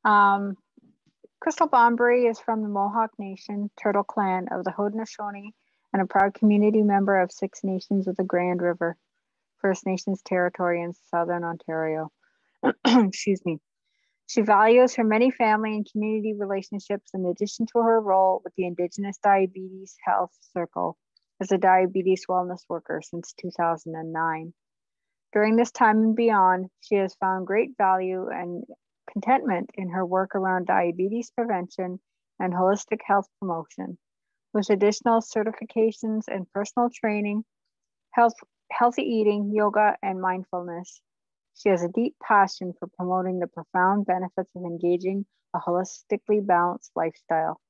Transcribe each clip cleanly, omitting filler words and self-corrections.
Crystal Bomberry is from the Mohawk Nation Turtle Clan of the Haudenosaunee and a proud community member of Six Nations of the Grand River First Nations territory in Southern Ontario. Excuse me. She values her many family and community relationships in addition to her role with the Indigenous Diabetes Health Circle as a diabetes wellness worker since 2009. During this time and beyond, she has found great value and contentment in her work around diabetes prevention and holistic health promotion. With additional certifications in personal training, healthy eating, yoga, and mindfulness, she has a deep passion for promoting the profound benefits of engaging a holistically balanced lifestyle.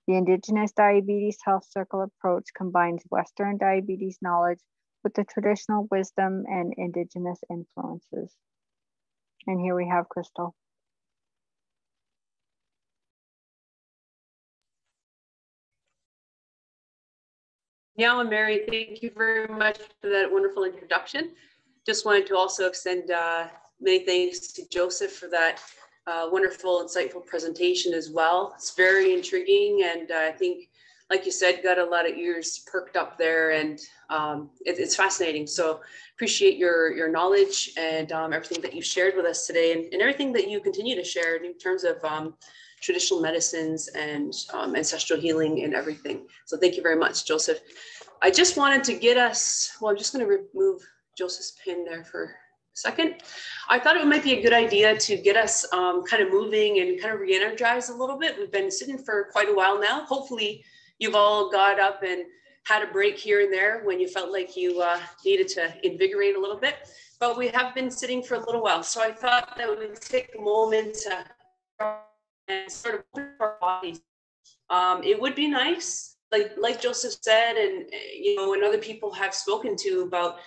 The Indigenous Diabetes Health Circle approach combines Western diabetes knowledge with the traditional wisdom and Indigenous influences. And here we have Crystal. Yeah, and Mary, thank you very much for that wonderful introduction. Just wanted to also extend many thanks to Joseph for that wonderful, insightful presentation as well. It's very intriguing, and I think, like you said, got a lot of ears perked up there, and it's fascinating. So appreciate your knowledge and everything that you shared with us today, and everything that you continue to share in terms of traditional medicines and ancestral healing and everything. So thank you very much, Joseph. I just wanted to get us, well, I'm just going to remove Joseph's pin there for a second. I thought it might be a good idea to get us kind of moving and kind of re-energize a little bit. We've been sitting for quite a while now. Hopefully you've all got up and had a break here and there when you felt like you needed to invigorate a little bit, but we have been sitting for a little while. So I thought that we would take a moment to and sort of open our bodies. It would be nice, like Joseph said, and and other people have spoken to about,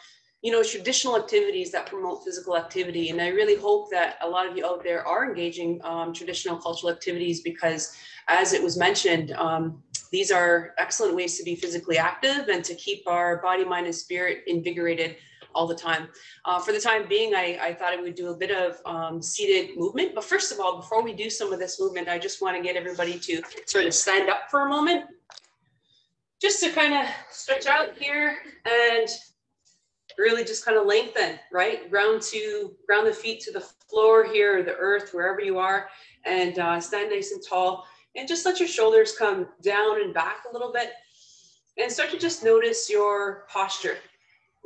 traditional activities that promote physical activity. And I really hope that a lot of you out there are engaging traditional cultural activities, because as it was mentioned, these are excellent ways to be physically active and to keep our body, mind, and spirit invigorated all the time. For the time being, I thought I would do a bit of seated movement. But first of all, before we do some of this movement, I just want to get everybody to sort of stand up for a moment, just to kind of stretch out here and really just kind of lengthen, right? Ground the feet to the floor here, or the earth, wherever you are, and stand nice and tall. And just let your shoulders come down and back a little bit, and start to just notice your posture.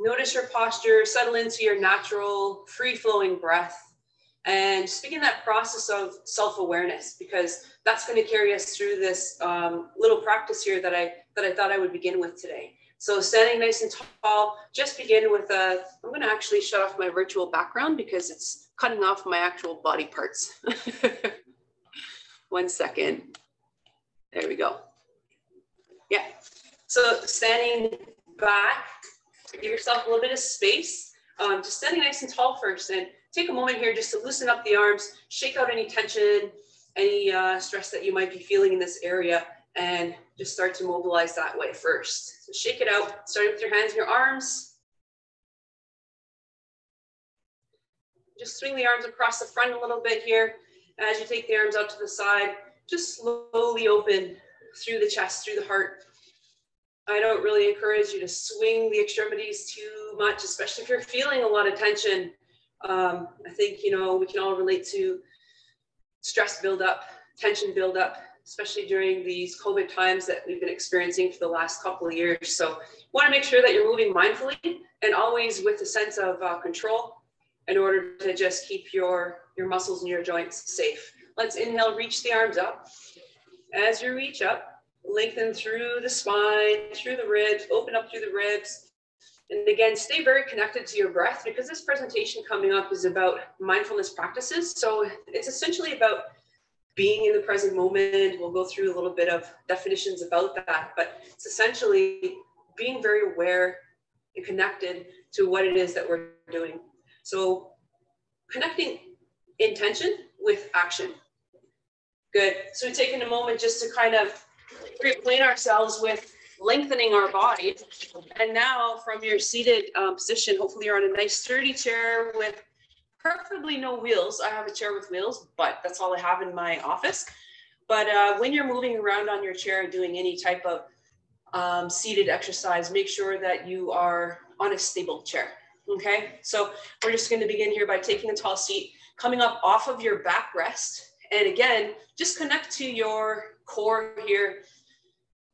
Notice your posture, settle into your natural, free-flowing breath, and just begin that process of self-awareness, because that's going to carry us through this little practice here that I thought I would begin with today. So standing nice and tall, just begin with I'm going to actually shut off my virtual background because it's cutting off my actual body parts. 1 second. There we go. Yeah. So standing back, give yourself a little bit of space. Just standing nice and tall first, and take a moment here just to loosen up the arms, shake out any tension, any stress that you might be feeling in this area, and just start to mobilize that way first. So shake it out, starting with your hands and your arms. Just swing the arms across the front a little bit here. As you take the arms out to the side, just slowly open through the chest, through the heart. I don't really encourage you to swing the extremities too much, especially if you're feeling a lot of tension. I think, we can all relate to stress buildup, tension buildup, especially during these COVID times that we've been experiencing for the last couple of years. So you want to make sure that you're moving mindfully and always with a sense of control in order to just keep your muscles and your joints safe. Let's inhale, reach the arms up. As you reach up, lengthen through the spine, through the ribs, open up through the ribs. And again, stay very connected to your breath, because this presentation coming up is about mindfulness practices. So it's essentially about being in the present moment. We'll go through a little bit of definitions about that, but it's essentially being very aware and connected to what it is that we're doing. So connecting intention with action. Good. So we're taking a moment just to kind of reacquaint ourselves with lengthening our body. And now from your seated position, hopefully you're on a nice sturdy chair with preferably no wheels. I have a chair with wheels, but that's all I have in my office. But when you're moving around on your chair and doing any type of seated exercise, make sure that you are on a stable chair. Okay, so we're just going to begin here by taking a tall seat, coming up off of your backrest. And again, just connect to your core here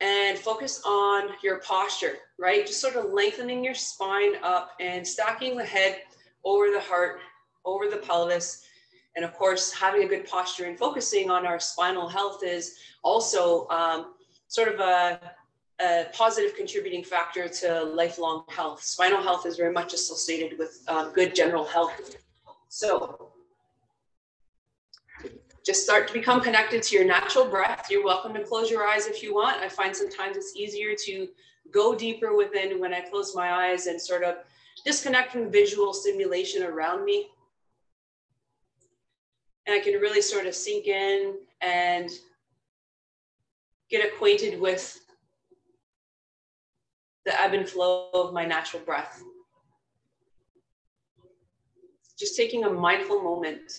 and focus on your posture, right? Just sort of lengthening your spine up and stacking the head over the heart, over the pelvis. And of course, having a good posture and focusing on our spinal health is also sort of a positive contributing factor to lifelong health. Spinal health is very much associated with good general health. So just start to become connected to your natural breath. You're welcome to close your eyes if you want. I find sometimes it's easier to go deeper within when I close my eyes and sort of disconnect from visual stimulation around me. And I can really sort of sink in and get acquainted with the ebb and flow of my natural breath. Just taking a mindful moment.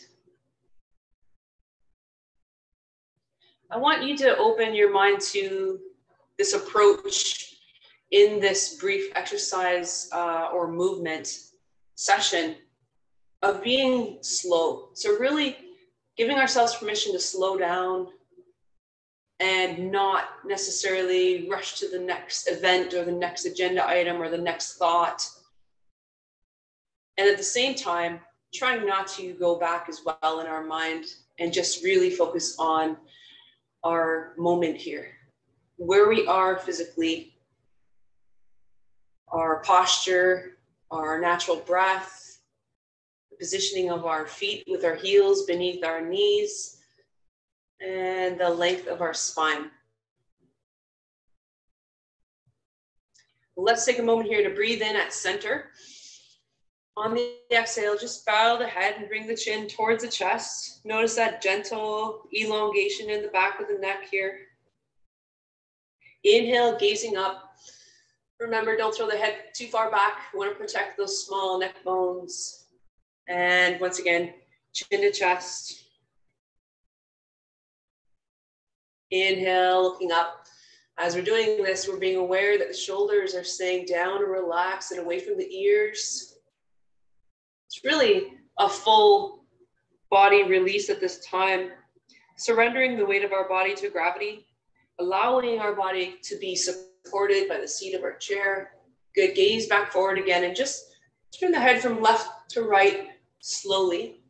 I want you to open your mind to this approach in this brief exercise or movement session of being slow. So really giving ourselves permission to slow down and not necessarily rush to the next event or the next agenda item or the next thought. And at the same time, trying not to go back as well in our mind and just really focus on our moment here, where we are physically, our posture, our natural breath, the positioning of our feet with our heels beneath our knees, and the length of our spine. Let's take a moment here to breathe in at center. On the exhale, just bow the head and bring the chin towards the chest. Notice that gentle elongation in the back of the neck here. Inhale, gazing up. Remember, don't throw the head too far back. We want to protect those small neck bones. And once again, chin to chest. Inhale, looking up. As we're doing this, we're being aware that the shoulders are staying down and relaxed and away from the ears. It's really a full body release at this time, surrendering the weight of our body to gravity, allowing our body to be supported by the seat of our chair. Good, gaze back forward again and just turn the head from left to right slowly.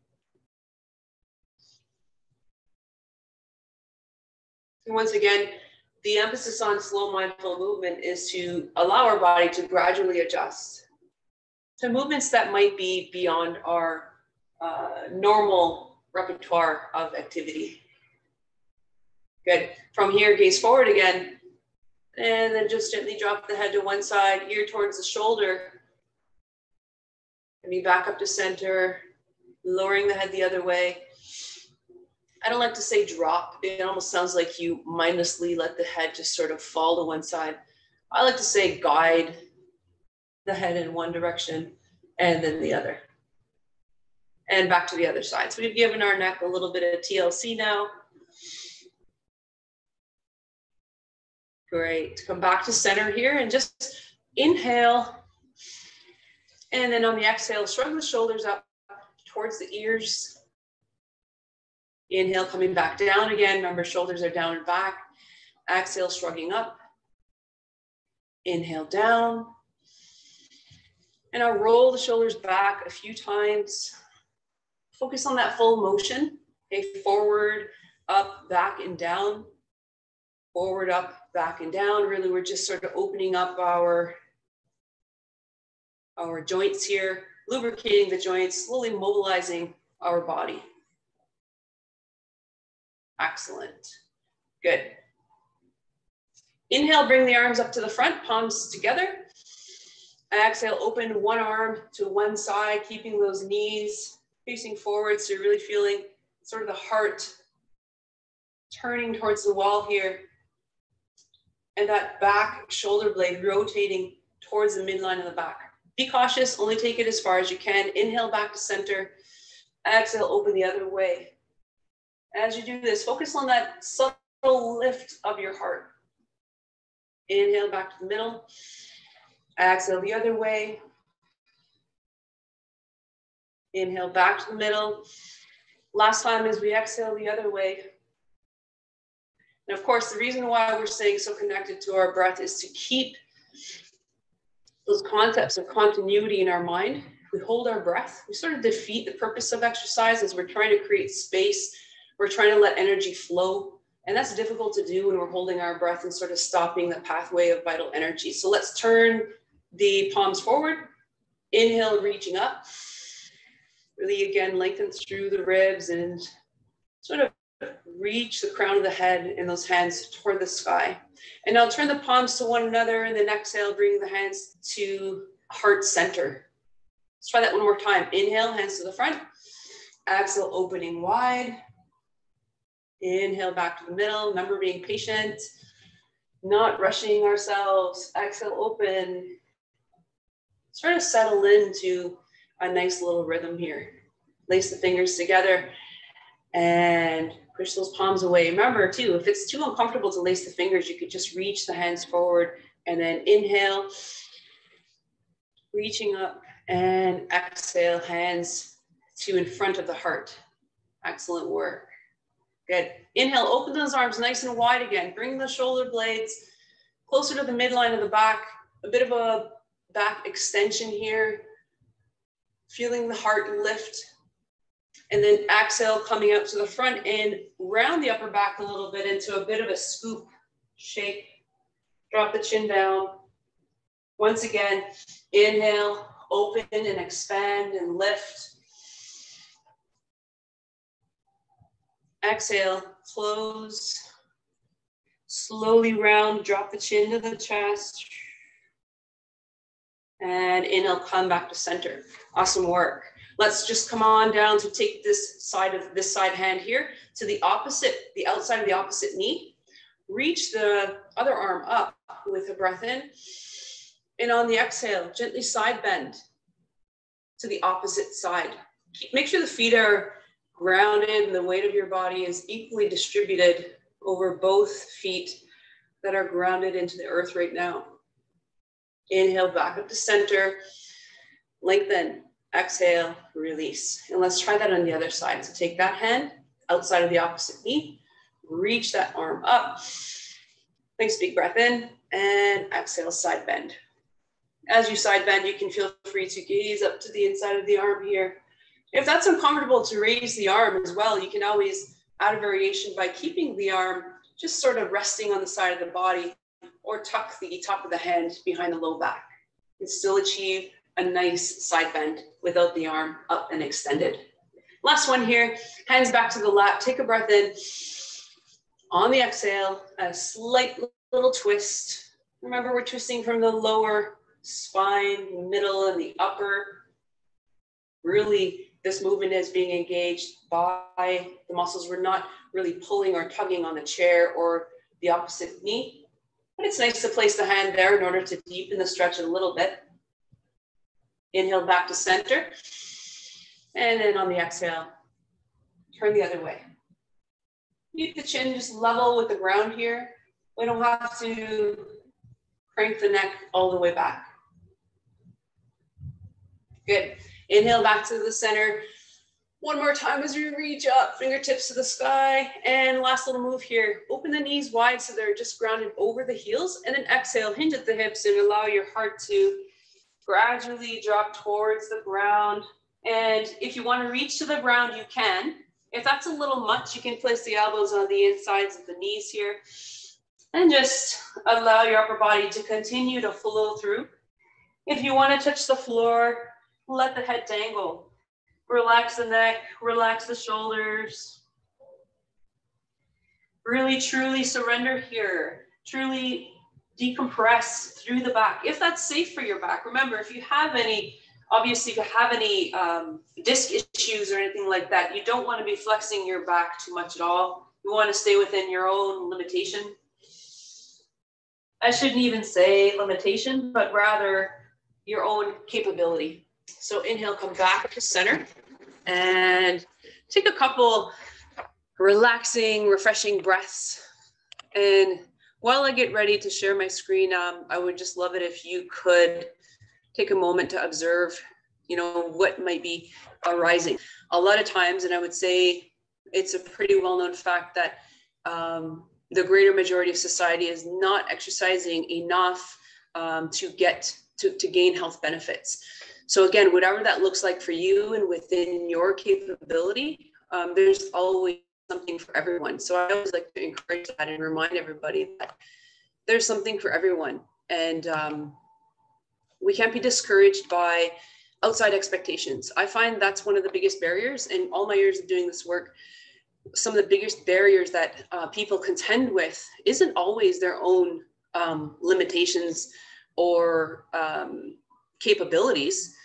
And once again, the emphasis on slow mindful movement is to allow our body to gradually adjust to movements that might be beyond our normal repertoire of activity. Good. From here, gaze forward again, and then just gently drop the head to one side, ear towards the shoulder. Coming back up to center, lowering the head the other way. I don't like to say drop. It almost sounds like you mindlessly let the head just sort of fall to one side. I like to say guide the head in one direction and then the other. And back to the other side. So we've given our neck a little bit of TLC now. Great. Come back to center here and just inhale. And then on the exhale, shrug the shoulders up towards the ears. Inhale, coming back down again. Remember, shoulders are down and back. Exhale, shrugging up. Inhale, down. And I'll roll the shoulders back a few times. Focus on that full motion. Okay, forward, up, back, and down. Forward, up, back, and down. Really, we're just sort of opening up our joints here, lubricating the joints, slowly mobilizing our body. Excellent. Good. Inhale, bring the arms up to the front, palms together. Exhale, open one arm to one side, keeping those knees facing forward. So you're really feeling sort of the heart turning towards the wall here. And that back shoulder blade rotating towards the midline of the back. Be cautious, only take it as far as you can. Inhale back to center. Exhale, open the other way. As you do this, focus on that subtle lift of your heart. Inhale back to the middle. Exhale the other way. Inhale back to the middle. Last time as we exhale the other way. And of course, the reason why we're staying so connected to our breath is to keep those concepts of continuity in our mind. If we hold our breath, we sort of defeat the purpose of exercise as we're trying to create space. We're trying to let energy flow. And that's difficult to do when we're holding our breath and sort of stopping the pathway of vital energy. So let's turn the palms forward. Inhale, reaching up. Really, again, lengthen through the ribs and sort of reach the crown of the head and those hands toward the sky. And now turn the palms to one another and then exhale, bringing the hands to heart center. Let's try that one more time. Inhale, hands to the front. Exhale, opening wide. Inhale, back to the middle. Remember being patient, not rushing ourselves. Exhale, open. Sort of settle into a nice little rhythm here. Lace the fingers together and push those palms away. Remember too, if it's too uncomfortable to lace the fingers, you could just reach the hands forward and then inhale, reaching up, and exhale, hands to in front of the heart. Excellent work. Good. Inhale, open those arms nice and wide again. Bring the shoulder blades closer to the midline of the back. A bit of a back extension here. Feeling the heart lift. And then exhale, coming out to the front and round the upper back a little bit into a bit of a scoop shake. Drop the chin down. Once again, inhale, open and expand and lift. Exhale, close. Slowly round, drop the chin to the chest. And inhale, come back to center. Awesome work. Let's just come on down to take this side hand here to the opposite, the outside of the opposite knee. Reach the other arm up with a breath in. And on the exhale, gently side bend to the opposite side. Make sure the feet are grounded and the weight of your body is equally distributed over both feet that are grounded into the earth right now. Inhale, back up to center. Lengthen. Exhale, release. And let's try that on the other side. So take that hand outside of the opposite knee. Reach that arm up. Nice big breath in and exhale, side bend. As you side bend, you can feel free to gaze up to the inside of the arm here. If that's uncomfortable to raise the arm as well, you can always add a variation by keeping the arm just sort of resting on the side of the body or tuck the top of the hand behind the low back and still achieve a nice side bend without the arm up and extended. Last one here, hands back to the lap, take a breath in. On the exhale, a slight little twist. Remember, we're twisting from the lower spine, middle, and the upper. Really, this movement is being engaged by the muscles. We're not really pulling or tugging on the chair or the opposite knee, but it's nice to place the hand there in order to deepen the stretch a little bit. Inhale back to center. And then on the exhale, turn the other way. Keep the chin just level with the ground here. We don't have to crank the neck all the way back. Good. Inhale back to the center. One more time as you reach up, fingertips to the sky. And last little move here. Open the knees wide so they're just grounded over the heels. And then exhale, hinge at the hips and allow your heart to gradually drop towards the ground. And if you want to reach to the ground, you can. If that's a little much, you can place the elbows on the insides of the knees here. And just allow your upper body to continue to flow through. If you want to touch the floor, let the head dangle. Relax the neck, relax the shoulders. Really, truly surrender here. Truly decompress through the back, if that's safe for your back. Remember, if you have any, obviously if you have any disc issues or anything like that, you don't want to be flexing your back too much at all. You want to stay within your own limitation. I shouldn't even say limitation, but rather your own capability. So inhale, come back to center. and take a couple relaxing, refreshing breaths. And while I get ready to share my screen, I would just love it if you could take a moment to observe, what might be arising. A lot of times, and I would say it's a pretty well-known fact that the greater majority of society is not exercising enough to gain health benefits. So again, whatever that looks like for you and within your capability, there's always something for everyone. So I always like to encourage that and remind everybody that there's something for everyone. And we can't be discouraged by outside expectations. I find that's one of the biggest barriers. In all my years of doing this work, some of the biggest barriers that people contend with isn't always their own limitations or capabilities.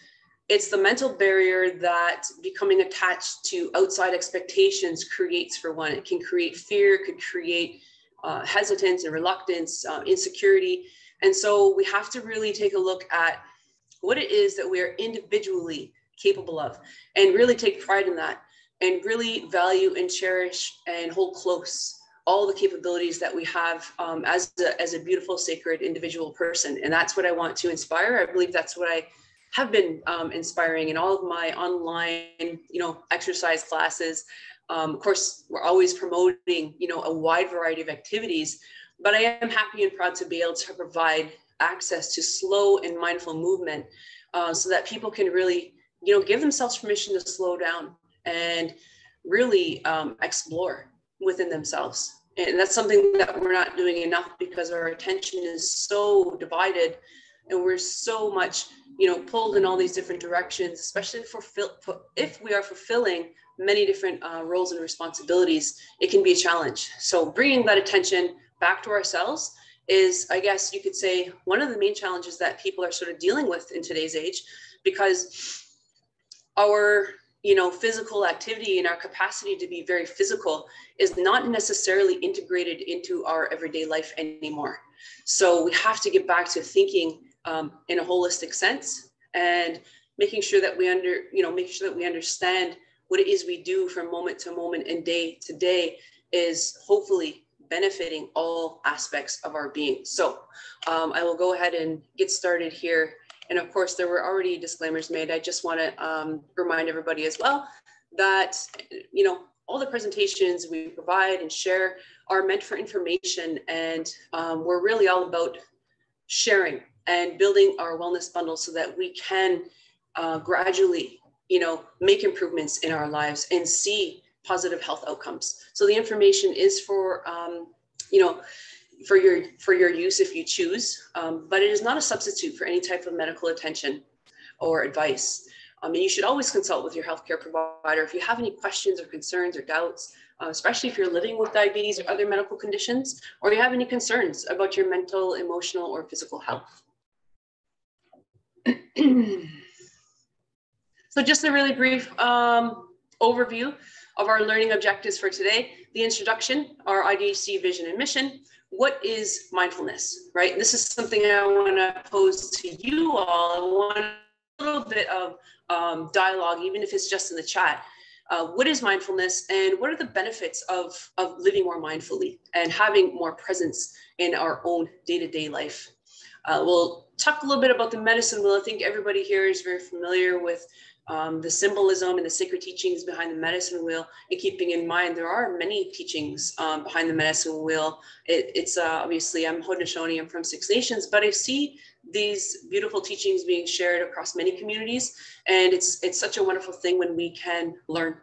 It's the mental barrier that becoming attached to outside expectations creates for one. It can create fear, could create hesitance and reluctance, insecurity. And so we have to really take a look at what it is that we are individually capable of and really take pride in that and really value and cherish and hold close all the capabilities that we have as a beautiful, sacred individual person. And that's what I want to inspire. I believe that's what I have been inspiring in all of my online, exercise classes. Of course, we're always promoting, a wide variety of activities, but I am happy and proud to be able to provide access to slow and mindful movement so that people can really, give themselves permission to slow down and really explore within themselves. And that's something that we're not doing enough because our attention is so divided and we're so much, pulled in all these different directions, especially if we are fulfilling many different roles and responsibilities, it can be a challenge. So bringing that attention back to ourselves is, I guess you could say, one of the main challenges that people are sort of dealing with in today's age, because our physical activity and our capacity to be very physical is not necessarily integrated into our everyday life anymore. So we have to get back to thinking in a holistic sense and making sure that we understand what it is we do from moment to moment and day to day is hopefully benefiting all aspects of our being. So I will go ahead and get started here. And of course, there were already disclaimers made. I just want to remind everybody as well that, all the presentations we provide and share are meant for information. And we're really all about sharing and building our wellness bundle so that we can gradually, make improvements in our lives and see positive health outcomes. So the information is for, for your use if you choose, but it is not a substitute for any type of medical attention or advice. And you should always consult with your healthcare provider if you have any questions or concerns or doubts, especially if you're living with diabetes or other medical conditions, or you have any concerns about your mental, emotional, or physical health. So just a really brief overview of our learning objectives for today. The introduction, our IDHC vision and mission. What is mindfulness, right? This is something I want to pose to you all. I want a little bit of dialogue, even if it's just in the chat. What is mindfulness and what are the benefits of living more mindfully and having more presence in our own day-to-day life? We'll talk a little bit about the medicine wheel. I think everybody here is very familiar with the symbolism and the sacred teachings behind the medicine wheel, and keeping in mind there are many teachings behind the medicine wheel. It's obviously, I'm Haudenosaunee, I'm from Six Nations, but I see these beautiful teachings being shared across many communities, and it's such a wonderful thing when we can learn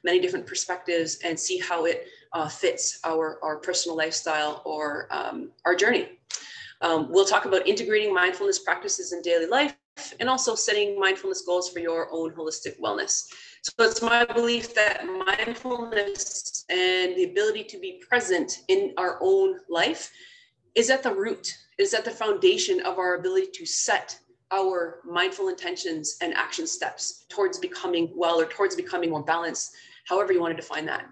many different perspectives and see how it fits our personal lifestyle or our journey. We'll talk about integrating mindfulness practices in daily life and also setting mindfulness goals for your own holistic wellness. So it's my belief that mindfulness and the ability to be present in our own life is at the root, is at the foundation of our ability to set our mindful intentions and action steps towards becoming well or towards becoming more balanced, however you want to define that.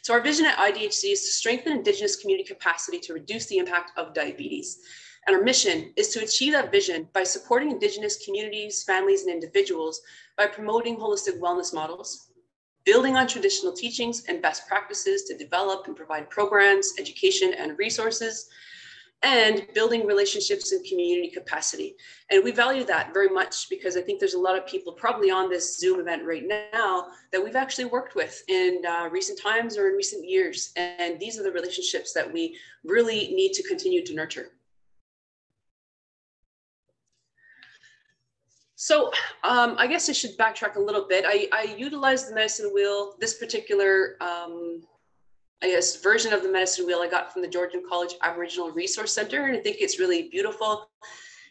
So our vision at IDHC is to strengthen Indigenous community capacity to reduce the impact of diabetes. And our mission is to achieve that vision by supporting Indigenous communities, families, and individuals by promoting holistic wellness models, building on traditional teachings and best practices to develop and provide programs, education, and resources, and building relationships and community capacity. And we value that very much because I think there's a lot of people probably on this Zoom event right now that we've actually worked with in recent times or in recent years. And these are the relationships that we really need to continue to nurture. So I guess I should backtrack a little bit. I utilized the medicine wheel, this particular I guess, version of the medicine wheel I got from the Georgian College Aboriginal Resource Center. And I think it's really beautiful.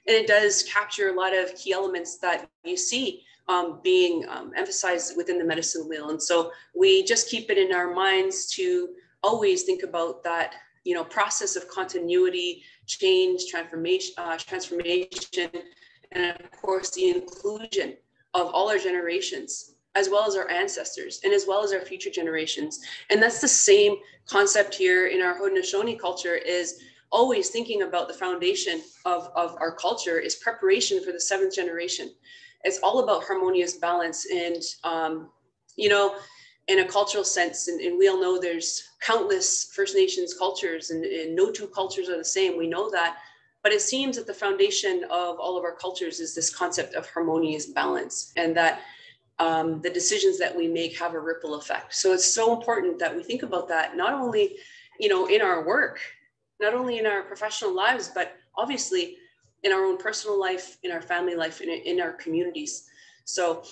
And it does capture a lot of key elements that you see being emphasized within the medicine wheel. And so we just keep it in our minds to always think about that, you know, process of continuity, change, transformation, and of course, the inclusion of all our generations, as well as our ancestors, and as well as our future generations. And that's the same concept here in our Haudenosaunee culture, is always thinking about the foundation of our culture is preparation for the 7th generation. It's all about harmonious balance. And, you know, in a cultural sense, and we all know there's countless First Nations cultures, and no two cultures are the same. We know that. But it seems that the foundation of all of our cultures is this concept of harmonious balance, and that the decisions that we make have a ripple effect. So it's so important that we think about that, not only, you know, in our work, not only in our professional lives, but obviously in our own personal life, in our family life, and in our communities. So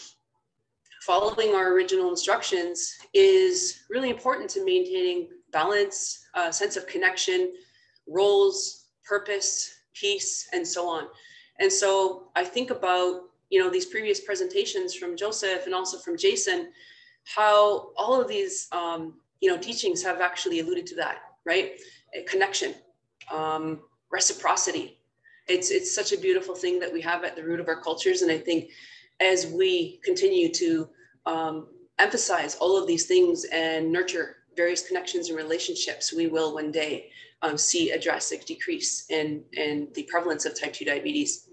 following our original instructions is really important to maintaining balance, sense of connection, roles, purpose, peace, and so on. And so I think about, you know, these previous presentations from Joseph and also from Jason, how all of these, you know, teachings have actually alluded to that, right? Connection, reciprocity. It's such a beautiful thing that we have at the root of our cultures. And I think as we continue to emphasize all of these things and nurture various connections and relationships, we will one day see a drastic decrease in the prevalence of type 2 diabetes.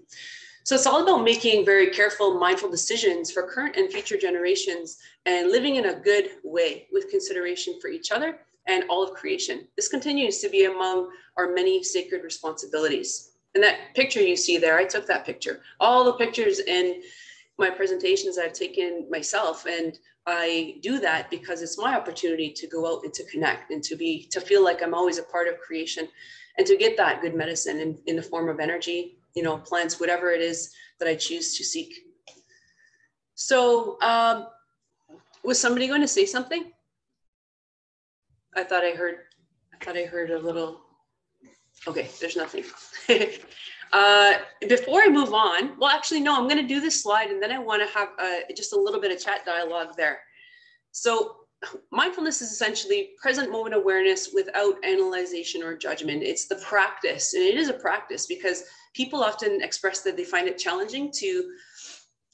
So it's all about making very careful, mindful decisions for current and future generations and living in a good way with consideration for each other and all of creation. This continues to be among our many sacred responsibilities. And that picture you see there, I took that picture. All the pictures in my presentations I've taken myself, and I do that because it's my opportunity to go out and to connect and to feel like I'm always a part of creation and to get that good medicine in the form of energy, you know, plants, whatever it is that I choose to seek. So was somebody going to say something? I thought I heard a little, okay, there's nothing. Before I move on, well, actually, no, I'm going to do this slide and then I want to have just a little bit of chat dialogue there. So mindfulness is essentially present moment awareness without analyzation or judgment. It's the practice, and it is a practice because people often express that they find it challenging to,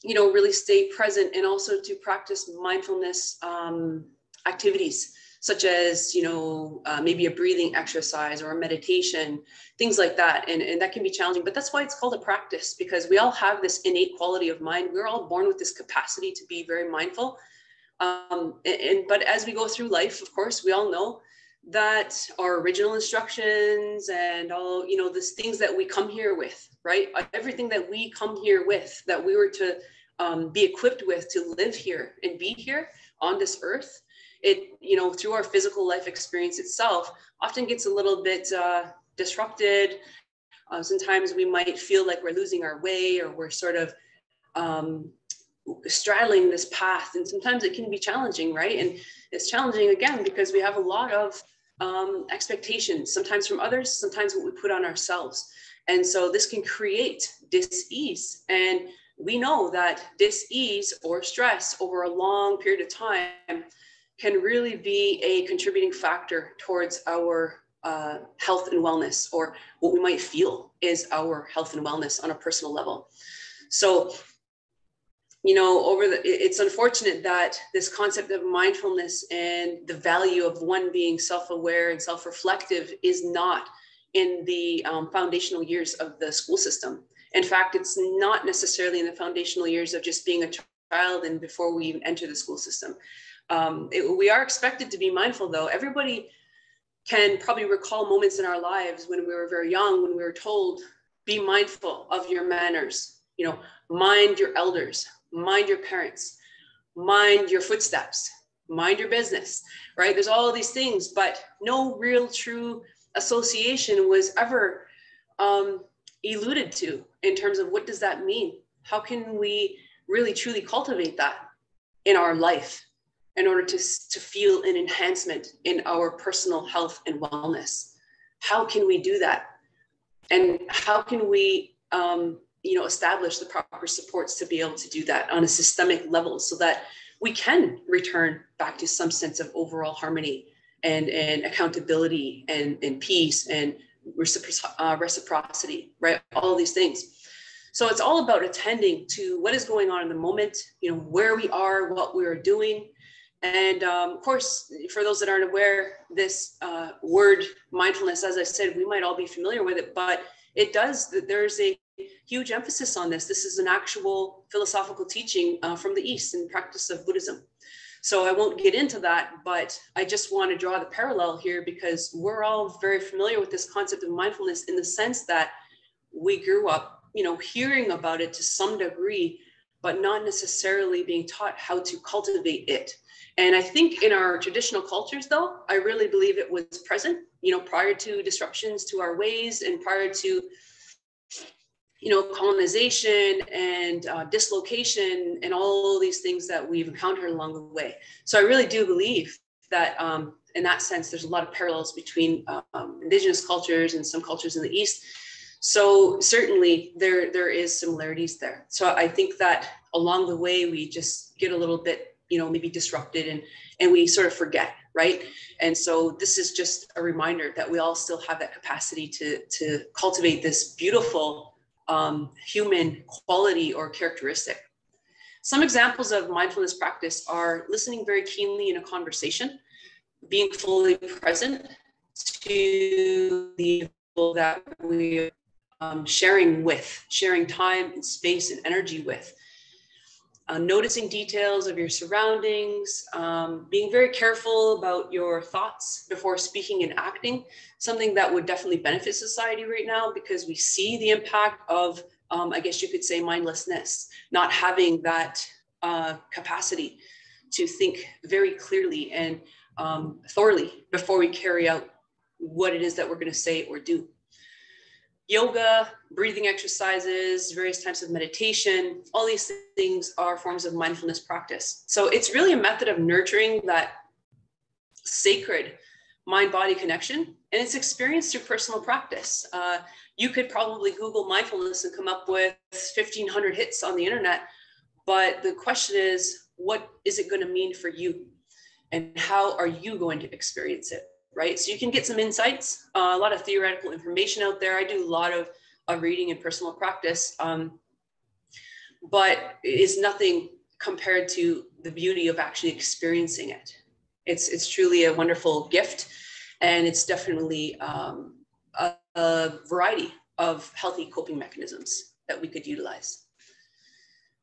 you know, really stay present and also to practice mindfulness activities, such as, you know, maybe a breathing exercise or a meditation, things like that. And that can be challenging, but that's why it's called a practice, because we all have this innate quality of mind. We're all born with this capacity to be very mindful. But as we go through life, of course, we all know that our original instructions and all, you know, these things that we come here with, right? Everything that we come here with, that we were to be equipped with to live here and be here on this earth, it, you know, through our physical life experience itself, often gets a little bit disrupted. Sometimes we might feel like we're losing our way, or we're sort of straddling this path, and sometimes it can be challenging, right? And it's challenging again because we have a lot of expectations, sometimes from others, sometimes what we put on ourselves. And so this can create dis-ease. And we know that dis-ease or stress over a long period of time can really be a contributing factor towards our health and wellness, or what we might feel is our health and wellness on a personal level. So, you know, it's unfortunate that this concept of mindfulness and the value of one being self-aware and self-reflective is not in the foundational years of the school system. In fact, it's not necessarily in the foundational years of just being a child and before we even enter the school system. We are expected to be mindful, though. Everybody can probably recall moments in our lives when we were very young, when we were told, be mindful of your manners, you know, mind your elders, mind your parents, mind your footsteps, mind your business, right? There's all of these things, but no real true association was ever alluded to in terms of what does that mean? How can we really truly cultivate that in our life in order to feel an enhancement in our personal health and wellness? How can we do that? And how can we establish the proper supports to be able to do that on a systemic level so that we can return back to some sense of overall harmony and accountability and peace and reciprocity, right? All of these things. So it's all about attending to what is going on in the moment, you know, where we are, what we are doing. And of course, for those that aren't aware, this word mindfulness, as I said, we might all be familiar with it, but there's a huge emphasis on this. This is an actual philosophical teaching from the East and practice of Buddhism. So I won't get into that, but I just want to draw the parallel here because we're all very familiar with this concept of mindfulness in the sense that we grew up, you know, hearing about it to some degree, but not necessarily being taught how to cultivate it. And I think in our traditional cultures, though, I really believe it was present, you know, prior to disruptions to our ways and prior to, you know, colonization and dislocation and all these things that we've encountered along the way. So I really do believe that in that sense, there's a lot of parallels between Indigenous cultures and some cultures in the East. So certainly there is similarities there. So I think that along the way, we just get a little bit, you know, maybe disrupted and we sort of forget, right? And so this is just a reminder that we all still have that capacity to cultivate this beautiful human quality or characteristic. Some examples of mindfulness practice are listening very keenly in a conversation, being fully present to the people that we sharing time and space and energy with. Noticing details of your surroundings, being very careful about your thoughts before speaking and acting, something that would definitely benefit society right now because we see the impact of, I guess you could say, mindlessness, not having that capacity to think very clearly and thoroughly before we carry out what it is that we're going to say or do. Yoga, breathing exercises, various types of meditation, all these things are forms of mindfulness practice. So it's really a method of nurturing that sacred mind-body connection, and it's experienced through personal practice. You could probably Google mindfulness and come up with 1,500 hits on the internet, but the question is, what is it going to mean for you? And how are you going to experience it? Right? So you can get some insights, a lot of theoretical information out there. I do a lot of reading and personal practice, but it's nothing compared to the beauty of actually experiencing it. It's truly a wonderful gift, and it's definitely a variety of healthy coping mechanisms that we could utilize.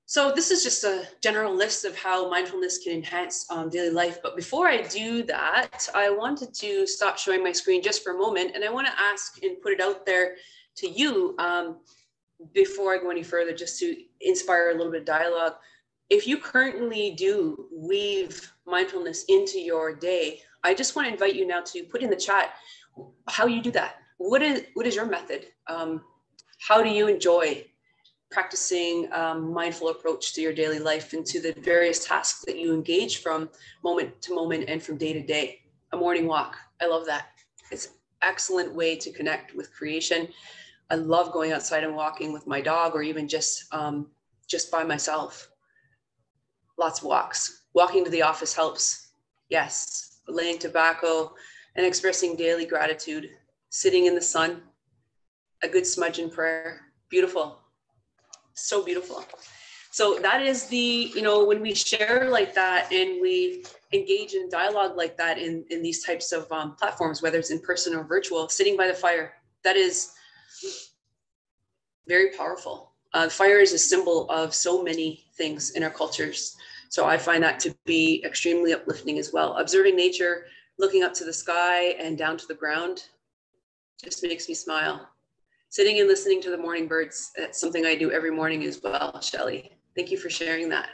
So this is just a general list of how mindfulness can enhance daily life. But before I do that, I wanted to stop showing my screen just for a moment. And I want to ask and put it out there to you before I go any further, just to inspire a little bit of dialogue. If you currently do weave mindfulness into your day, I just want to invite you now to put in the chat how you do that. What is your method? How do you enjoy practicing mindful approach to your daily life and to the various tasks that you engage from moment to moment and from day to day? A morning walk. I love that. It's an excellent way to connect with creation. I love going outside and walking with my dog or even just by myself. Lots of walks. Walking to the office helps. Yes. Laying tobacco and expressing daily gratitude. Sitting in the sun. A good smudge in prayer. Beautiful. So beautiful. So that is the, you know, when we share like that and we engage in dialogue like that in these types of platforms, whether it's in person or virtual, sitting by the fire, that is very powerful. Fire is a symbol of so many things in our cultures. So I find that to be extremely uplifting as well. Observing nature, looking up to the sky and down to the ground just makes me smile. Sitting and listening to the morning birds, that's something I do every morning as well, Shelley. Thank you for sharing that.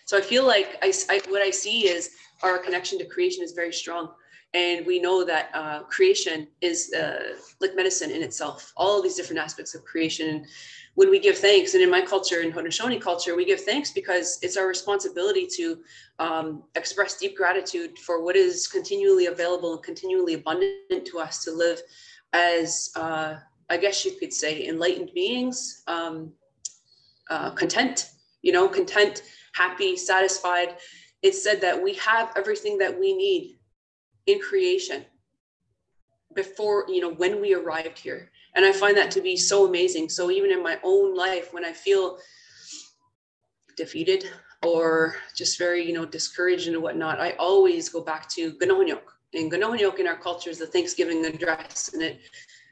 So I feel like what I see is our connection to creation is very strong. And we know that creation is like medicine in itself, all of these different aspects of creation. When we give thanks, and in my culture, in Haudenosaunee culture, we give thanks because it's our responsibility to express deep gratitude for what is continually available and continually abundant to us to live as, I guess you could say, enlightened beings, content, content, happy, satisfied. It's said that we have everything that we need in creation before, when we arrived here. And I find that to be so amazing. So even in my own life, when I feel defeated or just very, discouraged and whatnot, I always go back to Ganohonyok. And Ganohonyok in our culture is the Thanksgiving address. And it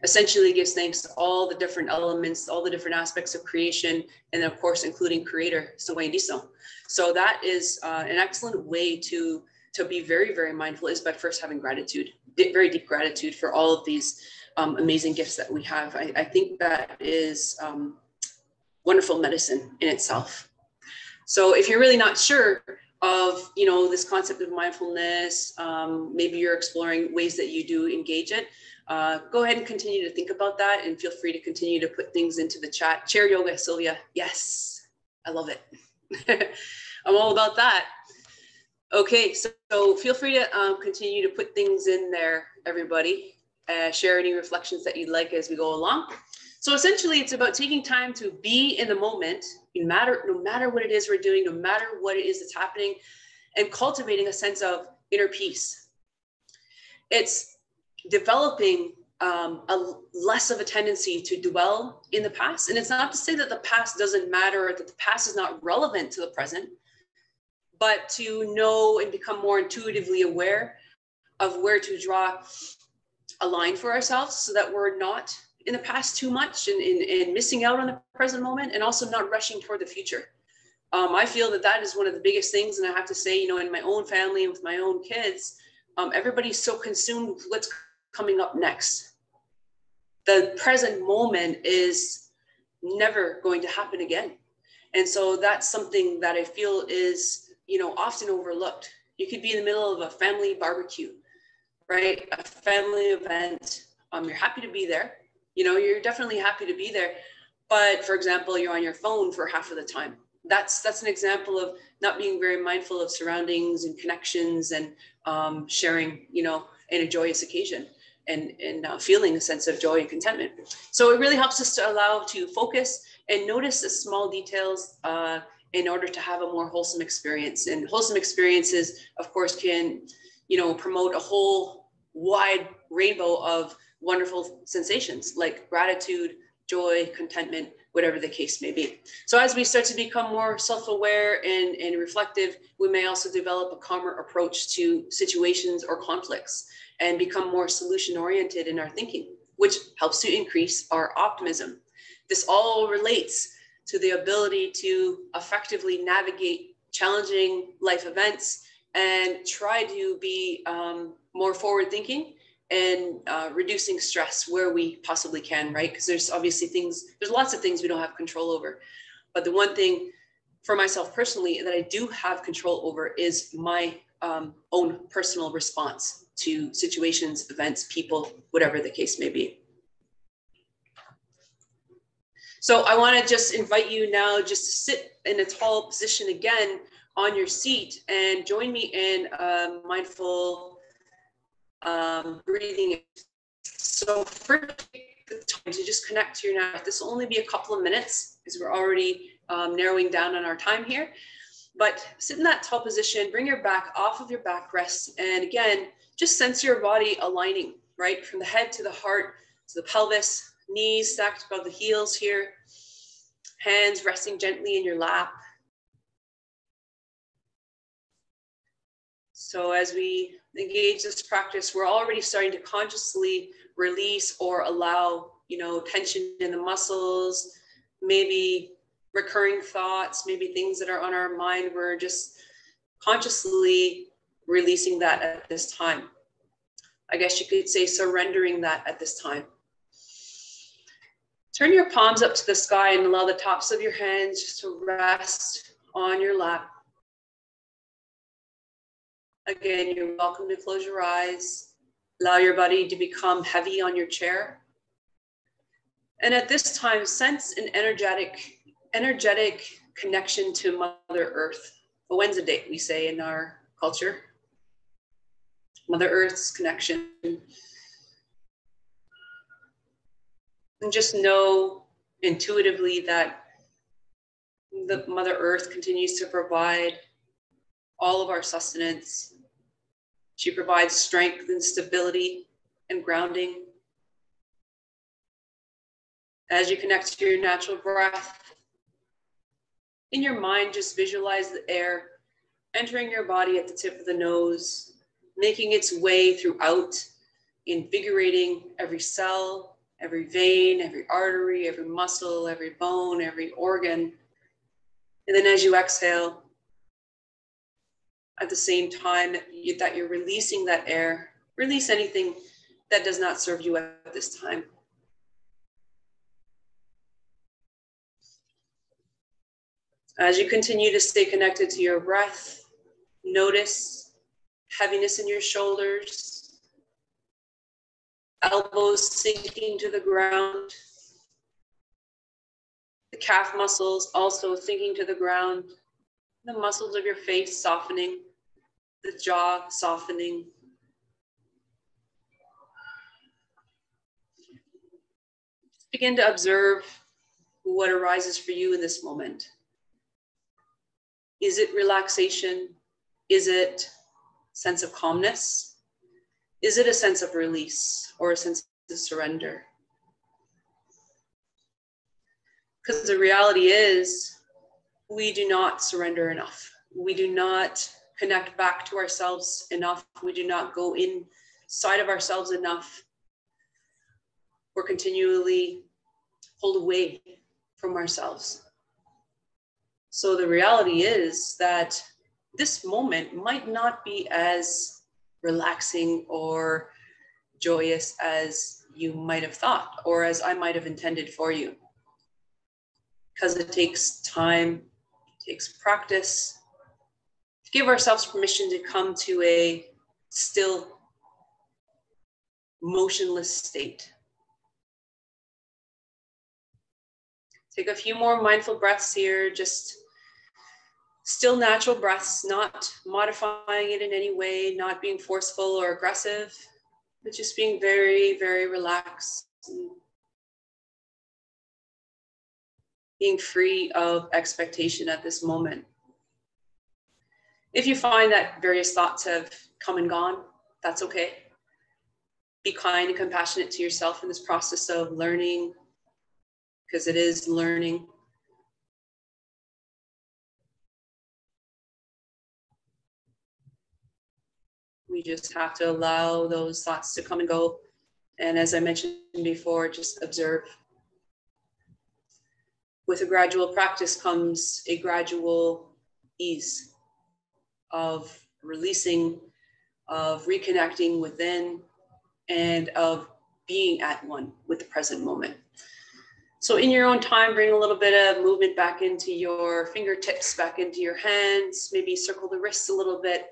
essentially gives thanks to all the different elements, all the different aspects of creation, and then of course, including creator, Sawaindiso. So that is an excellent way to be very, very mindful, is by first having gratitude, very deep gratitude for all of these amazing gifts that we have. I think that is wonderful medicine in itself. So if you're really not sure of, this concept of mindfulness, maybe you're exploring ways that you do engage it, go ahead and continue to think about that, and feel free to continue to put things into the chat. Chair yoga, Sylvia. Yes, I love it. I'm all about that. Okay, so feel free to continue to put things in there, everybody. Share any reflections that you'd like as we go along. So essentially, it's about taking time to be in the moment, no matter what it is we're doing, no matter what it is that's happening, and cultivating a sense of inner peace. It's developing less of a tendency to dwell in the past. And it's not to say that the past doesn't matter, or that the past is not relevant to the present, but to know and become more intuitively aware of where to draw a line for ourselves, so that we're not in the past too much and missing out on the present moment, and also not rushing toward the future. I feel that is one of the biggest things. And I have to say, in my own family and with my own kids, everybody's so consumed with what's coming up next. The present moment is never going to happen again. And so that's something that I feel is, often overlooked. You could be in the middle of a family barbecue, right? A family event. You're happy to be there. You're definitely happy to be there. But for example, you're on your phone for half of the time. That's an example of not being very mindful of surroundings and connections and sharing, in a joyous occasion and feeling a sense of joy and contentment. So it really helps us to allow to focus and notice the small details in order to have a more wholesome experience. And wholesome experiences, of course, can, promote a whole wide rainbow of wonderful sensations like gratitude, joy, contentment, whatever the case may be. So as we start to become more self-aware and reflective, we may also develop a calmer approach to situations or conflicts and become more solution-oriented in our thinking, which helps to increase our optimism. This all relates to the ability to effectively navigate challenging life events and try to be more forward-thinking and reducing stress where we possibly can, right? Because there's obviously there's lots of things we don't have control over. But the one thing for myself personally that I do have control over is my own personal response to situations, events, people, whatever the case may be. So I want to just invite you now just to sit in a tall position again on your seat and join me in mindful breathing. So first, the time to just connect to your now. This will only be a couple of minutes because we're already narrowing down on our time here. But sit in that tall position, bring your back off of your backrest. And again, just sense your body aligning, right? From the head to the heart, to the pelvis, knees stacked above the heels here, hands resting gently in your lap. So as we engage this practice, we're already starting to consciously release or allow, tension in the muscles, maybe recurring thoughts, maybe things that are on our mind. We're just consciously releasing that at this time. I guess you could say surrendering that at this time. Turn your palms up to the sky and allow the tops of your hands just to rest on your lap. Again, you're welcome to close your eyes. Allow your body to become heavy on your chair. And at this time, sense an energetic connection to Mother Earth. A Wednesday, we say in our culture. Mother Earth's connection. And just know intuitively that the Mother Earth continues to provide all of our sustenance. She provides strength and stability and grounding. As you connect to your natural breath, in your mind, just visualize the air entering your body at the tip of the nose, making its way throughout, invigorating every cell, every vein, every artery, every muscle, every bone, every organ. And then as you exhale, at the same time that you're releasing that air, release anything that does not serve you at this time. As you continue to stay connected to your breath, notice heaviness in your shoulders, elbows sinking to the ground, the calf muscles also sinking to the ground, the muscles of your face softening, the jaw softening. Just begin to observe what arises for you in this moment. Is it relaxation? Is it a sense of calmness? Is it a sense of release or a sense of surrender? Because the reality is, we do not surrender enough. We do not connect back to ourselves enough. We do not go inside of ourselves enough. We're continually pulled away from ourselves. So the reality is that this moment might not be as relaxing or joyous as you might have thought, or as I might have intended for you. Because it takes time, it takes practice to give ourselves permission to come to a still, motionless state. Take a few more mindful breaths here, just still natural breaths, not modifying it in any way, not being forceful or aggressive, but just being very, very relaxed, being free of expectation at this moment. If you find that various thoughts have come and gone, that's okay. Be kind and compassionate to yourself in this process of learning, because it is learning. We just have to allow those thoughts to come and go. And as I mentioned before, just observe. With a gradual practice comes a gradual ease of releasing, of reconnecting within, and of being at one with the present moment. So in your own time, bring a little bit of movement back into your fingertips, back into your hands, maybe circle the wrists a little bit.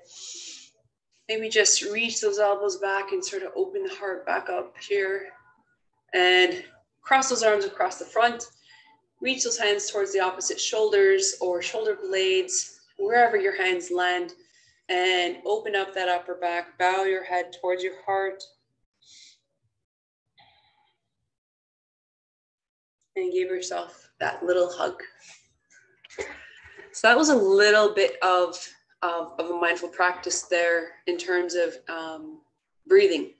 Maybe just reach those elbows back and sort of open the heart back up here. And cross those arms across the front. Reach those hands towards the opposite shoulders or shoulder blades, wherever your hands land. And open up that upper back. Bow your head towards your heart. And give yourself that little hug. So that was a little bit of a mindful practice there in terms of breathing.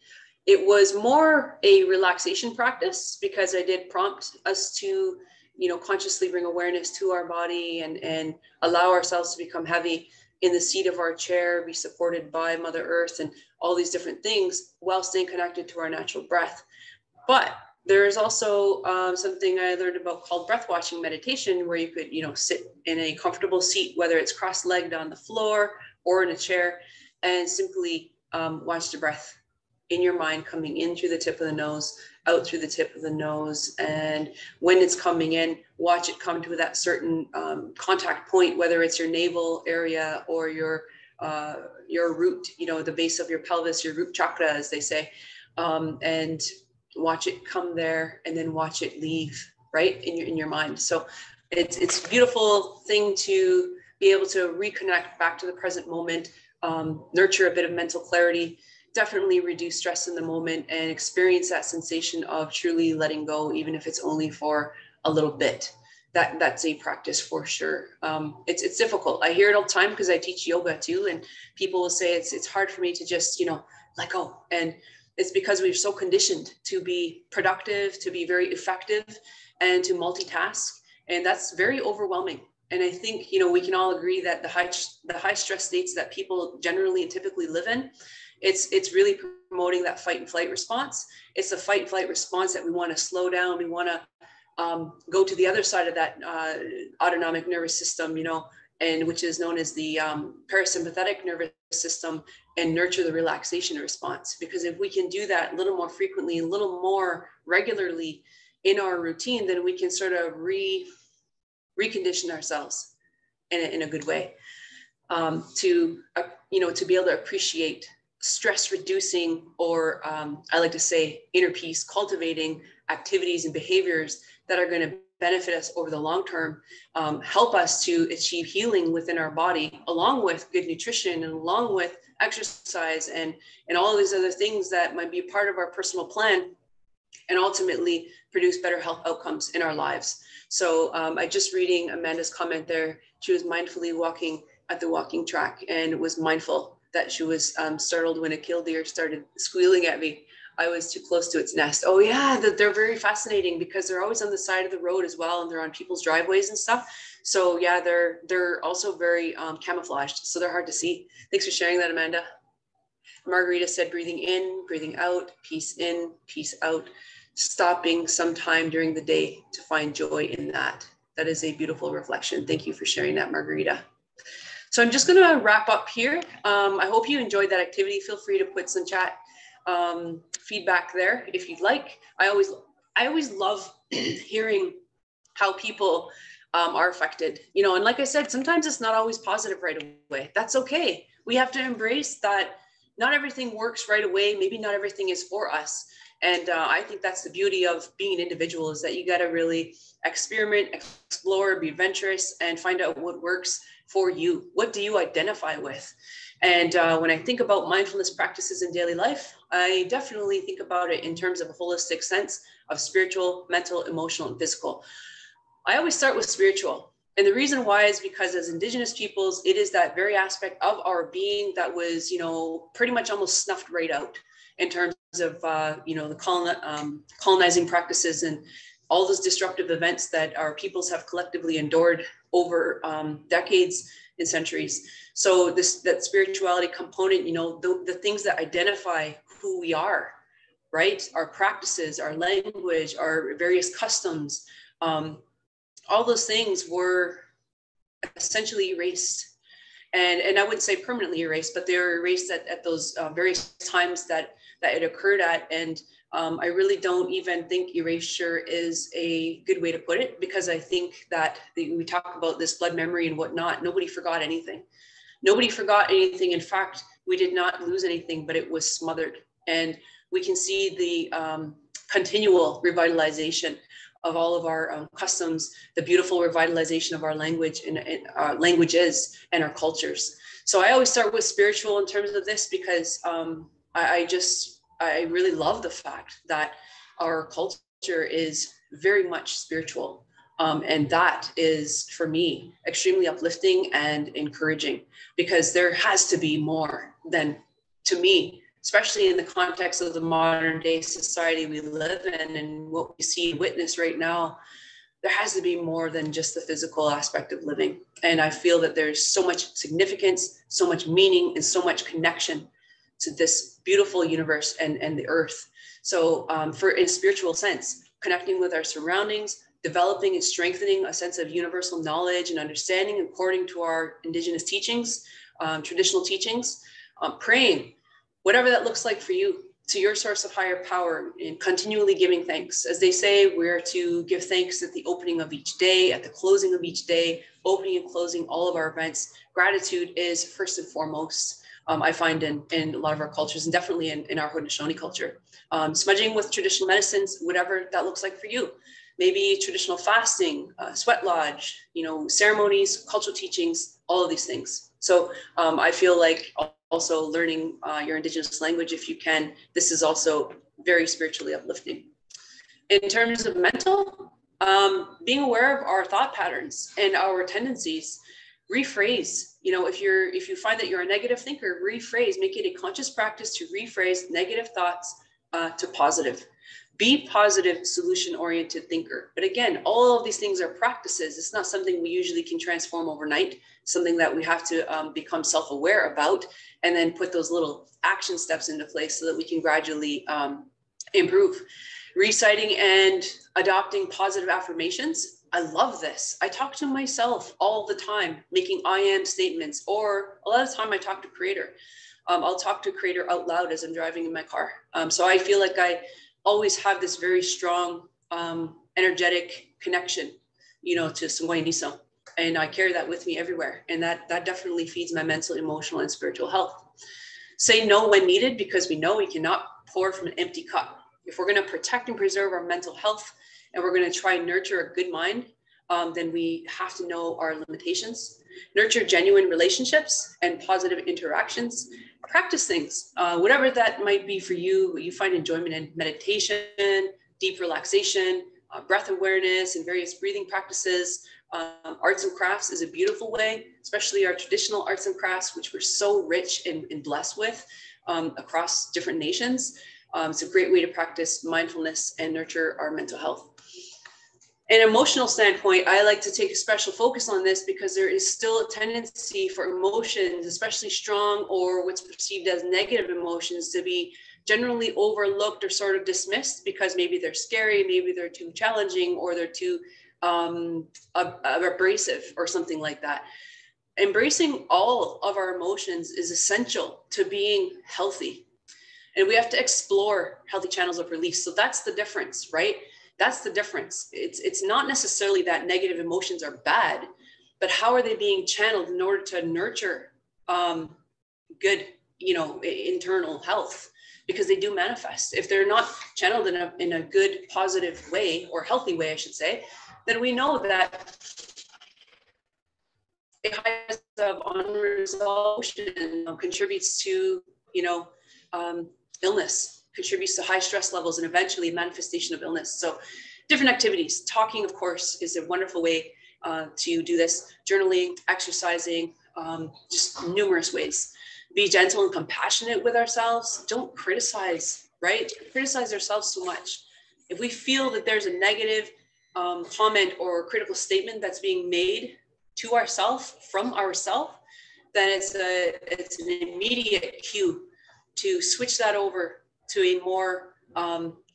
It was more a relaxation practice because I did prompt us to, consciously bring awareness to our body and allow ourselves to become heavy in the seat of our chair, be supported by Mother Earth and all these different things while staying connected to our natural breath. But there is also something I learned about called breath watching meditation, where you could, sit in a comfortable seat, whether it's cross-legged on the floor or in a chair, and simply watch the breath in your mind coming in through the tip of the nose, out through the tip of the nose. And when it's coming in, watch it come to that certain contact point, whether it's your navel area or your root, you know, the base of your pelvis, your root chakra, as they say, and watch it come there and then watch it leave right in your mind. So it's a beautiful thing to be able to reconnect back to the present moment, nurture a bit of mental clarity, definitely reduce stress in the moment, and experience that sensation of truly letting go, even if it's only for a little bit. That's a practice for sure. It's difficult. I hear it all the time because I teach yoga too, and people will say it's hard for me to just, you know, let go. And it's because we're so conditioned to be productive, to be very effective, and to multitask, and that's very overwhelming. And I think, you know, we can all agree that the high stress states that people generally and typically live in, it's really promoting that fight and flight response. It's a fight and flight response that we want to slow down. We want to go to the other side of that autonomic nervous system, you know, and which is known as the parasympathetic nervous system, and nurture the relaxation response. Because if we can do that a little more frequently, a little more regularly in our routine, then we can sort of recondition ourselves in a good way, to you know, to be able to appreciate stress reducing, or I like to say inner peace cultivating activities and behaviors that are going to benefit us over the long term, help us to achieve healing within our body, along with good nutrition and along with exercise and all of these other things that might be a part of our personal plan, and ultimately produce better health outcomes in our lives. So I just reading Amanda's comment there. She was mindfully walking at the walking track and was mindful that she was startled when a killdeer started squealing at me. I was too close to its nest. Oh yeah, they're very fascinating because they're always on the side of the road as well, and they're on people's driveways and stuff. So yeah, they're also very camouflaged, so they're hard to see. Thanks for sharing that, Amanda. Margarita said, breathing in, breathing out, peace in, peace out, stopping sometime during the day to find joy in that. That is a beautiful reflection. Thank you for sharing that, Margarita. So I'm just going to wrap up here. I hope you enjoyed that activity. Feel free to put some chat feedback there if you'd like. I always love hearing how people are affected, you know, and like I said, sometimes it's not always positive right away. That's okay. We have to embrace that not everything works right away. Maybe not everything is for us. And I think that's the beauty of being an individual, is that you got to really experiment, explore, be adventurous, and find out what works for you. What do you identify with? And when I think about mindfulness practices in daily life, I definitely think about it in terms of a holistic sense of spiritual, mental, emotional, and physical. I always start with spiritual. And the reason why is because as Indigenous peoples, it is that very aspect of our being that was, you know, pretty much almost snuffed right out in terms of, you know, the colonizing practices and all those disruptive events that our peoples have collectively endured over decades and centuries. So that spirituality component, you know, the things that identify who we are, right? Our practices, our language, our various customs, all those things were essentially erased. And I wouldn't say permanently erased, but they were erased at those various times that it occurred at. And I really don't even think erasure is a good way to put it, because I think that we talk about this blood memory and whatnot. Nobody forgot anything. Nobody forgot anything. In fact, we did not lose anything, but it was smothered. And we can see the continual revitalization of all of our customs, the beautiful revitalization of our language and our languages and our cultures. So I always start with spiritual in terms of this, because I really love the fact that our culture is very much spiritual. And that is, for me, extremely uplifting and encouraging, because there has to be more than, to me, especially in the context of the modern day society we live in and what we see and witness right now, there has to be more than just the physical aspect of living. And I feel that there's so much significance, so much meaning, and so much connection to this beautiful universe and the earth. So for in a spiritual sense, connecting with our surroundings, developing and strengthening a sense of universal knowledge and understanding according to our Indigenous teachings, traditional teachings, praying, whatever that looks like for you, to your source of higher power, and continually giving thanks. As they say, we're to give thanks at the opening of each day, at the closing of each day, opening and closing all of our events. Gratitude is first and foremost, I find in a lot of our cultures, and definitely in our Haudenosaunee culture. Smudging with traditional medicines, whatever that looks like for you. Maybe traditional fasting, sweat lodge, ceremonies, cultural teachings, all of these things. So I feel like also learning your Indigenous language, if you can, this is also very spiritually uplifting. In terms of mental, being aware of our thought patterns and our tendencies, rephrase. If you find that you're a negative thinker, rephrase, make it a conscious practice to rephrase negative thoughts to positive. Be positive, solution-oriented thinker. But again, all of these things are practices. It's not something we usually can transform overnight, something that we have to become self-aware about, and then put those little action steps into place so that we can gradually improve. Reciting and adopting positive affirmations. I love this. I talk to myself all the time, making I am statements, or a lot of the time I talk to Creator. I'll talk to Creator out loud as I'm driving in my car. So I feel like I always have this very strong, energetic connection, to Sungwai Niso. And I carry that with me everywhere. And that definitely feeds my mental, emotional, and spiritual health. Say no when needed, because we know we cannot pour from an empty cup. If we're going to protect and preserve our mental health, and we're going to try and nurture a good mind, then we have to know our limitations. Nurture genuine relationships and positive interactions. Practice things, whatever that might be for you. You find enjoyment in meditation, deep relaxation, breath awareness, and various breathing practices. Arts and crafts is a beautiful way, especially our traditional arts and crafts, which we're so rich and blessed with across different nations. It's a great way to practice mindfulness and nurture our mental health. An emotional standpoint, I like to take a special focus on this because there is still a tendency for emotions, especially strong or what's perceived as negative emotions, to be generally overlooked or sort of dismissed because maybe they're scary, maybe they're too challenging, or they're too abrasive or something like that. Embracing all of our emotions is essential to being healthy. And we have to explore healthy channels of release. So that's the difference, right? That's the difference. It's not necessarily that negative emotions are bad, but how are they being channeled in order to nurture good, internal health? Because they do manifest. If they're not channeled in a good, positive way, or healthy way, I should say, then we know that a high of unresolved emotion contributes to, illness, contributes to high stress levels, and eventually manifestation of illness. So different activities. Talking, of course, is a wonderful way to do this. Journaling, exercising, just numerous ways. Be gentle and compassionate with ourselves. Don't criticize, right? Criticize ourselves too much. If we feel that there's a negative comment or critical statement that's being made to ourselves, from ourselves, then it's an immediate cue to switch that over to a more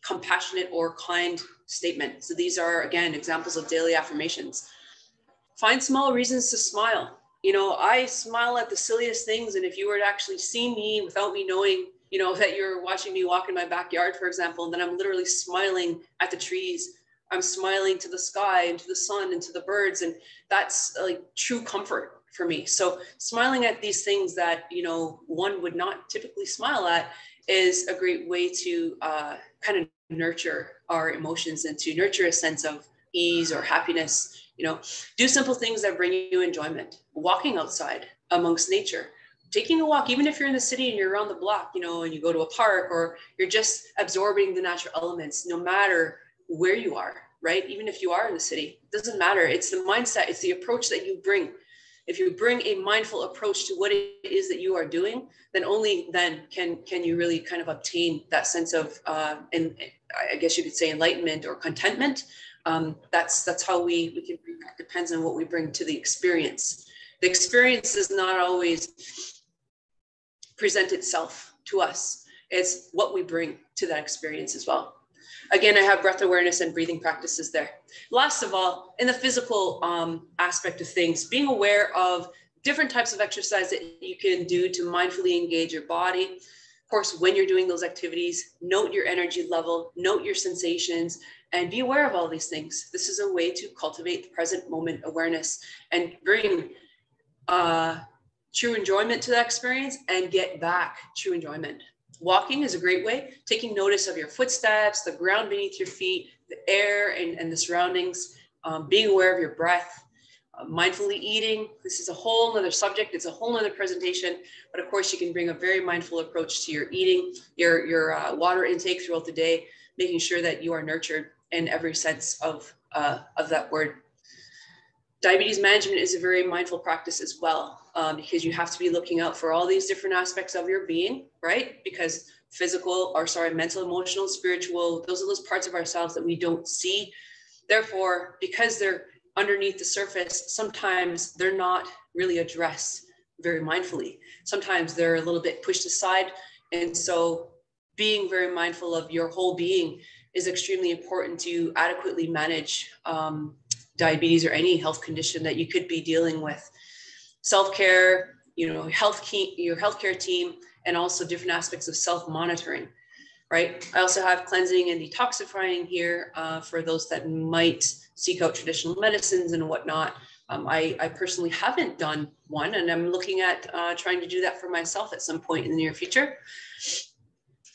compassionate or kind statement. So these are, again, examples of daily affirmations. Find small reasons to smile. I smile at the silliest things. And if you were to actually see me without me knowing, that you're watching me walk in my backyard, for example, and then I'm literally smiling at the trees. I'm smiling to the sky and to the sun and to the birds. And that's like true comfort for me. So smiling at these things that, one would not typically smile at is a great way to kind of nurture our emotions and to nurture a sense of ease or happiness. Do simple things that bring you enjoyment. Walking outside amongst nature, taking a walk, even if you're in the city and you're around the block, and you go to a park, or you're just absorbing the natural elements, no matter where you are, right? Even if you are in the city, it doesn't matter. It's the mindset, it's the approach that you bring. If you bring a mindful approach to what it is that you are doing, then only then can you really kind of obtain that sense of, and I guess you could say, enlightenment or contentment. That's how we can bring that. Depends on what we bring to the experience. The experience does not always present itself to us. It's what we bring to that experience as well. Again, I have breath awareness and breathing practices there. Last of all, in the physical aspect of things, being aware of different types of exercise that you can do to mindfully engage your body. Of course, when you're doing those activities, note your energy level, note your sensations, and be aware of all these things. This is a way to cultivate the present moment awareness and bring true enjoyment to that experience and get back true enjoyment. Walking is a great way, taking notice of your footsteps, the ground beneath your feet, the air and the surroundings, being aware of your breath, mindfully eating. This is a whole other subject. It's a whole other presentation, but of course you can bring a very mindful approach to your eating, your water intake throughout the day, making sure that you are nurtured in every sense of that word. Diabetes management is a very mindful practice as well, because you have to be looking out for all these different aspects of your being, right? Because mental, emotional, spiritual, those are those parts of ourselves that we don't see. Therefore, because they're underneath the surface, sometimes they're not really addressed very mindfully. Sometimes they're a little bit pushed aside. And so being very mindful of your whole being is extremely important to adequately manage diabetes or any health condition that you could be dealing with. Self-care, your healthcare team, and also different aspects of self-monitoring, right? I also have cleansing and detoxifying here for those that might seek out traditional medicines and whatnot. I personally haven't done one, and I'm looking at trying to do that for myself at some point in the near future.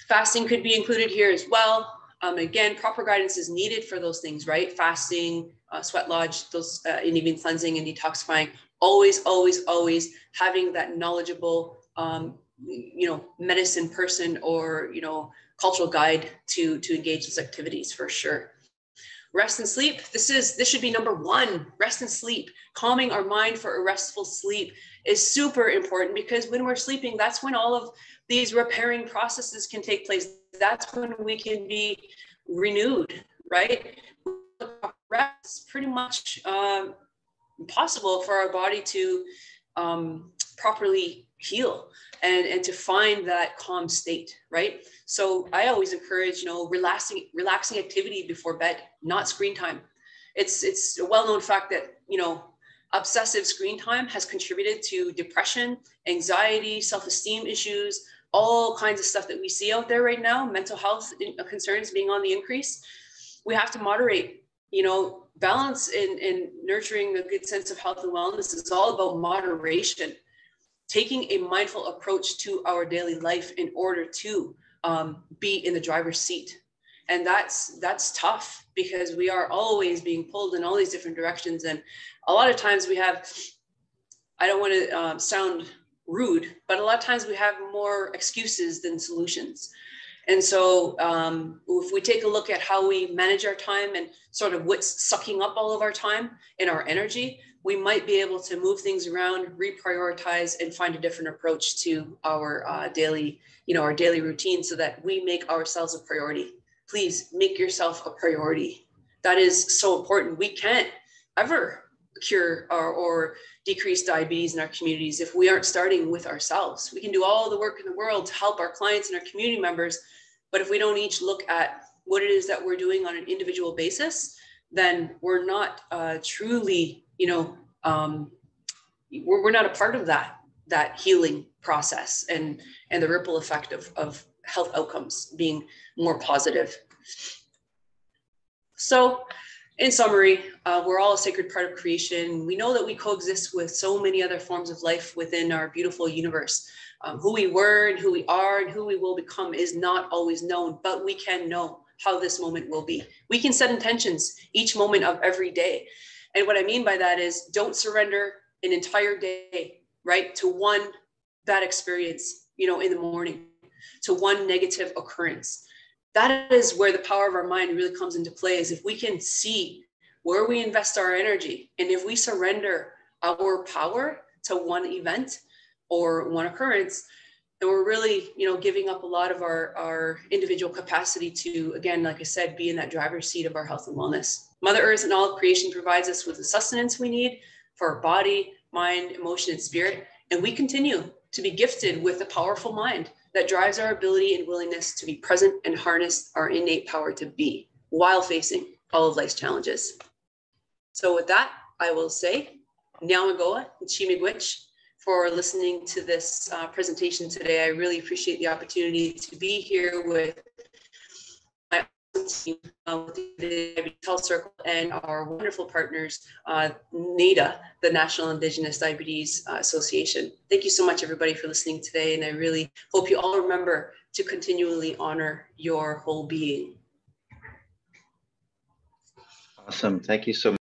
Fasting could be included here as well. Again, proper guidance is needed for those things, right? Fasting, sweat lodge, those, and even cleansing and detoxifying. Always, always, always having that knowledgeable, medicine person or, cultural guide to engage those activities for sure. Rest and sleep. This should be number one. Rest and sleep. Calming our mind for a restful sleep is super important, because when we're sleeping, that's when all of these repairing processes can take place. That's when we can be renewed, right? It's pretty much impossible for our body to properly heal and to find that calm state, right? So I always encourage, relaxing activity before bed, not screen time. It's a well-known fact that, obsessive screen time has contributed to depression, anxiety, self-esteem issues, all kinds of stuff that we see out there right now, mental health concerns being on the increase. We have to moderate, balance in nurturing a good sense of health and wellness is all about moderation, taking a mindful approach to our daily life in order to be in the driver's seat. And that's tough, because we are always being pulled in all these different directions. And a lot of times we have, I don't want to sound rude, but a lot of times we have more excuses than solutions. And so if we take a look at how we manage our time and sort of what's sucking up all of our time and our energy, we might be able to move things around, reprioritize, and find a different approach to our daily routine, so that we make ourselves a priority. Please make yourself a priority. That is so important. We can't ever cure or decrease diabetes in our communities if we aren't starting with ourselves. We can do all the work in the world to help our clients and our community members, but if we don't each look at what it is that we're doing on an individual basis, then we're not truly, we're not a part of that healing process and the ripple effect of health outcomes being more positive. So in summary, we're all a sacred part of creation. We know that we coexist with so many other forms of life within our beautiful universe. Who we were and who we are and who we will become is not always known, but we can know how this moment will be. We can set intentions each moment of every day. And what I mean by that is, don't surrender an entire day, right, to one bad experience, in the morning, to one negative occurrence. That is where the power of our mind really comes into play, is if we can see where we invest our energy, and if we surrender our power to one event or one occurrence, then we're really, giving up a lot of our individual capacity to, again, like I said, be in that driver's seat of our health and wellness. Mother Earth and all of creation provides us with the sustenance we need for our body, mind, emotion, and spirit. And we continue to be gifted with a powerful mind that drives our ability and willingness to be present and harness our innate power to be, while facing all of life's challenges. So with that, I will say, Nyamagoa, Chimigwich, for listening to this presentation today. I really appreciate the opportunity to be here with my team, with the Diabetes Health Circle, and our wonderful partners, NIDA, the National Indigenous Diabetes Association. Thank you so much, everybody, for listening today, and I really hope you all remember to continually honor your whole being. Awesome. Thank you so much.